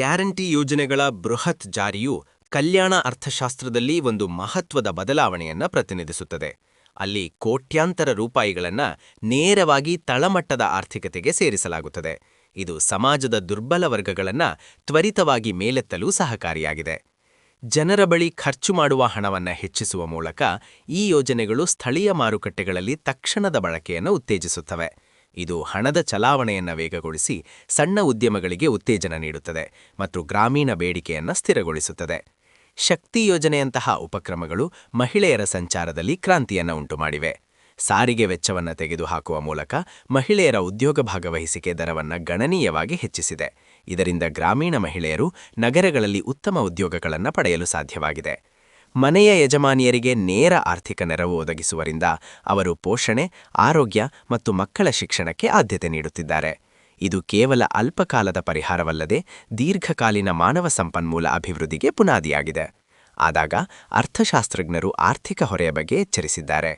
Guarantee ಯೋಜನೆಗಳ ಬೃಹತ್ ಜಾರಿಯು ಕಲ್ಯಾಣ ಅರ್ಥಶಾಸ್ತ್ರದಲ್ಲಿ ಒಂದು ಮಹತ್ವದ ಬದಲಾವಣೆಯನ್ನು ಪ್ರತಿನಿಧಿಸುತ್ತದೆ. ಅಲ್ಲಿ ಕೋಟ್ಯಾಂತರ ರೂಪಾಯಿಗಳನ್ನು ನೇರವಾಗಿ ತಳಮಟ್ಟದ ಆರ್ಥಿಕತೆಗೆ ಸೇರಿಸಲಾಗುತ್ತದೆ. ಇದು ಸಮಾಜದ ದುರ್ಬಲ ವರ್ಗಗಳನ್ನು ತ್ವರಿತವಾಗಿ ಮೇಲೆತ್ತಲು ಸಹಕಾರಿಯಾಗಿದೆ. ಜನರ ಬಳಿ ಖರ್ಚು ಮಾಡುವ ಹಣವನ್ನು ಹೆಚ್ಚಿಸುವ ಮೂಲಕ ಈ ಯೋಜನೆಗಳು ಸ್ಥಳೀಯ ಮಾರುಕಟ್ಟೆಗಳಲ್ಲಿ ತಕ್ಷಣದ ಬಳಕೆಯನ್ನು ಉತ್ತೇಜಿಸುತ್ತವೆ. ಇದು ಹಣದ ಚಲಾವಣೆಯನ್ನು ವೇಗಗೊಳಿಸಿ ಸಣ್ಣ ಉದ್ಯಮಗಳಿಗೆ ಉತ್ತೇಜನ ನೀಡುತ್ತದೆ ಮತ್ತು ಗ್ರಾಮೀಣ ಬೇಡಿಕೆಯನ್ನು ಸ್ಥಿರಗೊಳಿಸುತ್ತದೆ. ಶಕ್ತಿ ಯೋಜನೆಯಂತಹ ಉಪಕ್ರಮಗಳು ಮಹಿಳೆಯರ ಸಂಚಾರದಲ್ಲಿ ಕ್ರಾಂತಿಯನ್ನು ಉಂಟುಮಾಡಿವೆ. ಸಾರಿಗೆ ವೆಚ್ಚವನ್ನು ತೆಗೆದುಹಾಕುವ ಮೂಲಕ ಮಹಿಳೆಯರ ಉದ್ಯೋಗ ಭಾಗವಹಿಸಿಕೆ ದರವನ್ನು ಗಣನೀಯವಾಗಿ ಹೆಚ್ಚಿಸಿದೆ. ಇದರಿಂದ ಗ್ರಾಮೀಣ ಮಹಿಳೆಯರು ನಗರಗಳಲ್ಲಿ ಉತ್ತಮ ಉದ್ಯೋಗಗಳನ್ನು ಪಡೆಯಲು ಸಾಧ್ಯವಾಗಿದೆ. ಮನೆಯ ಯಜಮಾನಿಯರಿಗೆ ನೇರ ಆರ್ಥಿಕ ನೆರವು ಒದಗಿಸುವರಿಂದ ಅವರು ಪೋಷಣೆ, ಆರೋಗ್ಯ ಮತ್ತು ಮಕ್ಕಳ ಶಿಕ್ಷಣಕ್ಕೆ ಆದ್ಯತೆ ನೀಡುತ್ತಿದ್ದಾರೆ. ಇದು ಕೇವಲ ಅಲ್ಪಕಾಲದ ಪರಿಹಾರವಲ್ಲದೆ ದೀರ್ಘಕಾಲೀನ ಮಾನವ ಸಂಪನ್ಮೂಲ ಅಭಿವೃದ್ಧಿಗೆ ಬುನಾದಿಯಾಗಿದೆ. ಆದಾಗ ಅರ್ಥಶಾಸ್ತ್ರಜ್ಞರು ಆರ್ಥಿಕ ಹೊರೆಯ ಬಗ್ಗೆ ಎಚ್ಚರಿಸಿದ್ದಾರೆ.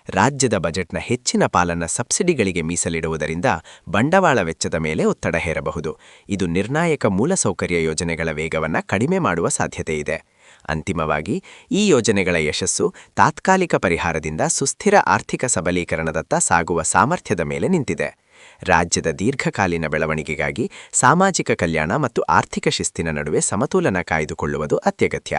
ರಾಜ್ಯದ ಬಜೆಟ್ನ ಹೆಚ್ಚಿನ ಪಾಲನ್ನು ಸಬ್ಸಿಡಿಗಳಿಗೆ ಮೀಸಲಿಡುವುದರಿಂದ ಬಂಡವಾಳ ವೆಚ್ಚದ ಮೇಲೆ ಒತ್ತಡ ಹೇರಬಹುದು. ಇದು ನಿರ್ಣಾಯಕ ಮೂಲಸೌಕರ್ಯ ಯೋಜನೆಗಳ ವೇಗವನ್ನು ಕಡಿಮೆ ಮಾಡುವ ಸಾಧ್ಯತೆಯಿದೆ. ಅಂತಿಮವಾಗಿ, ಈ ಯೋಜನೆಗಳ ಯಶಸ್ಸು ತಾತ್ಕಾಲಿಕ ಪರಿಹಾರದಿಂದ ಸುಸ್ಥಿರ ಆರ್ಥಿಕ ಸಬಲೀಕರಣದತ್ತ ಸಾಗುವ ಸಾಮರ್ಥ್ಯದ ಮೇಲೆ ನಿಂತಿದೆ. ರಾಜ್ಯದ ದೀರ್ಘಕಾಲೀನ ಬೆಳವಣಿಗೆಗಾಗಿ ಸಾಮಾಜಿಕ ಕಲ್ಯಾಣ ಮತ್ತು ಆರ್ಥಿಕ ಶಿಸ್ತಿನ ನಡುವೆ ಸಮತೋಲನ ಕಾಯ್ದುಕೊಳ್ಳುವುದು ಅತ್ಯಗತ್ಯ.